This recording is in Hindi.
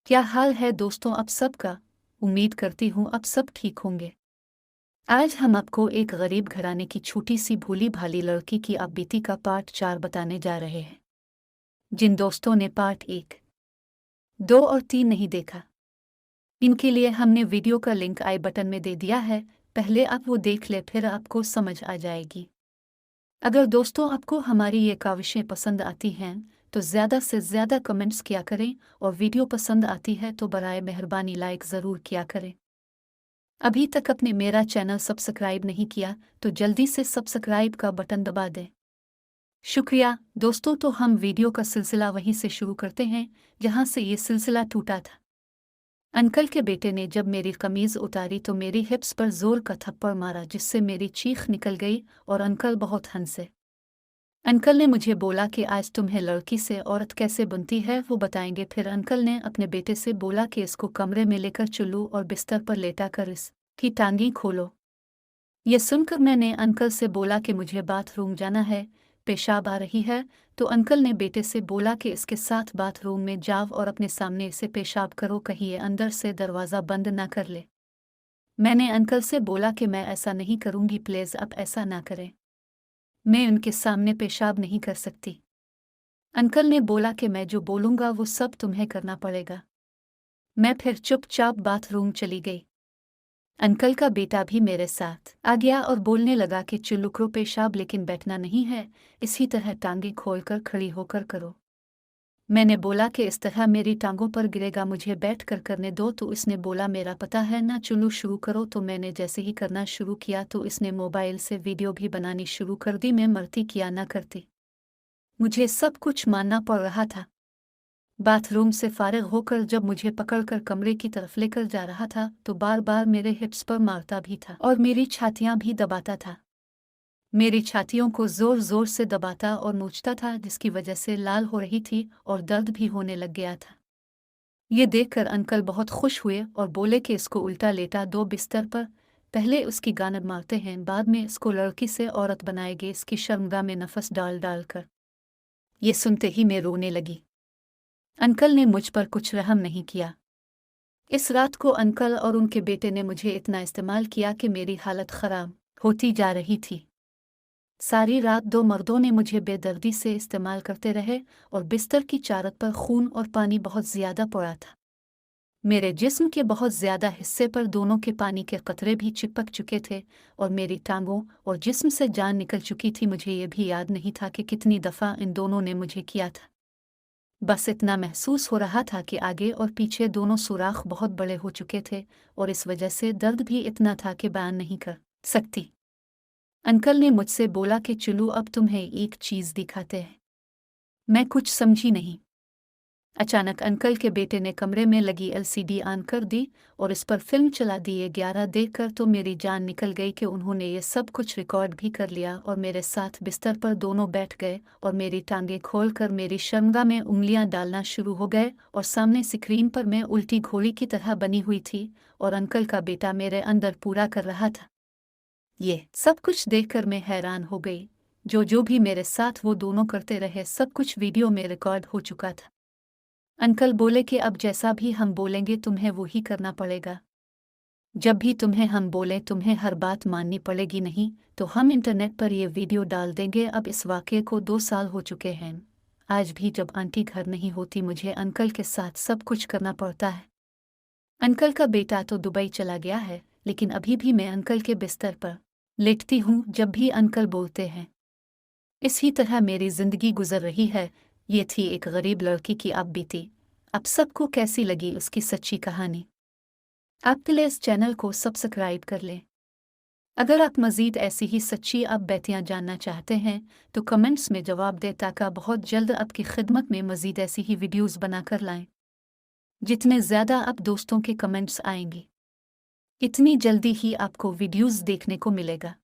क्या हाल है दोस्तों आप सबका। उम्मीद करती हूँ आप सब ठीक होंगे। आज हम आपको एक गरीब घराने की छोटी सी भोली भाली लड़की की आप बीती का पार्ट 4 बताने जा रहे हैं। जिन दोस्तों ने पार्ट 1, 2 और 3 नहीं देखा, इनके लिए हमने वीडियो का लिंक आई बटन में दे दिया है। पहले आप वो देख ले, फिर आपको समझ आ जाएगी। अगर दोस्तों आपको हमारी ये काविशें पसंद आती हैं तो ज़्यादा से ज़्यादा कमेंट्स किया करें, और वीडियो पसंद आती है तो बराए मेहरबानी लाइक ज़रूर किया करें। अभी तक आपने मेरा चैनल सब्सक्राइब नहीं किया तो जल्दी से सब्सक्राइब का बटन दबा दें। शुक्रिया दोस्तों। तो हम वीडियो का सिलसिला वहीं से शुरू करते हैं जहां से ये सिलसिला टूटा था। अंकल के बेटे ने जब मेरी कमीज़ उतारी तो मेरी हिप्स पर जोर का थप्पड़ मारा, जिससे मेरी चीख निकल गई और अंकल बहुत हंसे। अंकल ने मुझे बोला कि आज तुम्हें लड़की से औरत कैसे बनती है वो बताएंगे। फिर अंकल ने अपने बेटे से बोला कि इसको कमरे में लेकर चलो और बिस्तर पर लेटा कर इसकी टांगी खोलो। ये सुनकर मैंने अंकल से बोला कि मुझे बाथरूम जाना है, पेशाब आ रही है। तो अंकल ने बेटे से बोला कि इसके साथ बाथरूम में जाओ और अपने सामने इसे पेशाब करो, कहीं ये अंदर से दरवाज़ा बंद ना कर ले। मैंने अंकल से बोला कि मैं ऐसा नहीं करूँगी, प्लीज़ आप ऐसा ना करें, मैं उनके सामने पेशाब नहीं कर सकती। अंकल ने बोला कि मैं जो बोलूँगा वो सब तुम्हें करना पड़ेगा। मैं फिर चुपचाप बाथरूम चली गई। अंकल का बेटा भी मेरे साथ आ गया और बोलने लगा कि चलो करो पेशाब, लेकिन बैठना नहीं है, इसी तरह टांगें खोलकर खड़ी होकर करो। मैंने बोला कि इस तरह मेरी टांगों पर गिरेगा, मुझे बैठ कर करने दो। तो इसने बोला मेरा पता है ना, चलो शुरू करो। तो मैंने जैसे ही करना शुरू किया तो इसने मोबाइल से वीडियो भी बनानी शुरू कर दी। मैं मरती किया ना करती, मुझे सब कुछ मानना पड़ रहा था। बाथरूम से फारिग होकर जब मुझे पकड़कर कमरे की तरफ लेकर जा रहा था तो बार बार मेरे हिप्स पर मारता भी था और मेरी छातियां भी दबाता था। मेरी छातियों को जोर जोर से दबाता और नोचता था, जिसकी वजह से लाल हो रही थी और दर्द भी होने लग गया था। ये देखकर अंकल बहुत खुश हुए और बोले कि इसको उल्टा लेटा दो बिस्तर पर, पहले उसकी गानड मारते हैं, बाद में इसको लड़की से औरत बनाएंगे, इसकी शर्मगाह में नफस डाल डाल कर। ये सुनते ही मैं रोने लगी। अंकल ने मुझ पर कुछ रहम नहीं किया। इस रात को अंकल और उनके बेटे ने मुझे इतना इस्तेमाल किया कि मेरी हालत ख़राब होती जा रही थी। सारी रात 2 मर्दों ने मुझे बेदर्दी से इस्तेमाल करते रहे और बिस्तर की चारत पर खून और पानी बहुत ज़्यादा पड़ा था। मेरे जिस्म के बहुत ज़्यादा हिस्से पर दोनों के पानी के कतरे भी चिपक चुके थे और मेरी टांगों और जिस्म से जान निकल चुकी थी। मुझे ये भी याद नहीं था कि कितनी दफ़ा इन दोनों ने मुझे किया था। बस इतना महसूस हो रहा था कि आगे और पीछे दोनों सुराख बहुत बड़े हो चुके थे और इस वजह से दर्द भी इतना था कि बयान नहीं कर सकती। अंकल ने मुझसे बोला कि चलो अब तुम्हें एक चीज़ दिखाते हैं। मैं कुछ समझी नहीं। अचानक अंकल के बेटे ने कमरे में लगी एलसीडी ऑन कर दी और इस पर फिल्म चला दी। ये 11 देखकर तो मेरी जान निकल गई कि उन्होंने ये सब कुछ रिकॉर्ड भी कर लिया और मेरे साथ बिस्तर पर दोनों बैठ गए और मेरी टांगें खोलकर मेरी शर्मगाह में उंगलियां डालना शुरू हो गए और सामने स्क्रीन पर मैं उल्टी घोड़ी की तरह बनी हुई थी और अंकल का बेटा मेरे अंदर पूरा कर रहा था। ये सब कुछ देखकर मैं हैरान हो गई। जो भी मेरे साथ वो दोनों करते रहे, सब कुछ वीडियो में रिकॉर्ड हो चुका था। अंकल बोले कि अब जैसा भी हम बोलेंगे तुम्हें वो ही करना पड़ेगा। जब भी तुम्हें हम बोलें तुम्हें हर बात माननी पड़ेगी, नहीं तो हम इंटरनेट पर ये वीडियो डाल देंगे। अब इस वाक़ये को 2 साल हो चुके हैं। आज भी जब आंटी घर नहीं होती मुझे अंकल के साथ सब कुछ करना पड़ता है। अंकल का बेटा तो दुबई चला गया है, लेकिन अभी भी मैं अंकल के बिस्तर पर लेटती हूँ जब भी अंकल बोलते हैं। इसी तरह मेरी ज़िंदगी गुजर रही है। ये थी एक गरीब लड़की की आप बीती। आप सबको कैसी लगी उसकी सच्ची कहानी? आप प्लीज़ चैनल को सब्सक्राइब कर लें। अगर आप मज़ीद ऐसी ही सच्ची आप बेतियाँ जानना चाहते हैं तो कमेंट्स में जवाब दें, ताकि बहुत जल्द आपकी खिदमत में मज़ीद ऐसी ही वीडियोज़ बनाकर लाएं। जितने ज़्यादा आप दोस्तों के कमेंट्स आएंगे, इतनी जल्दी ही आपको वीडियोज़ देखने को मिलेगा।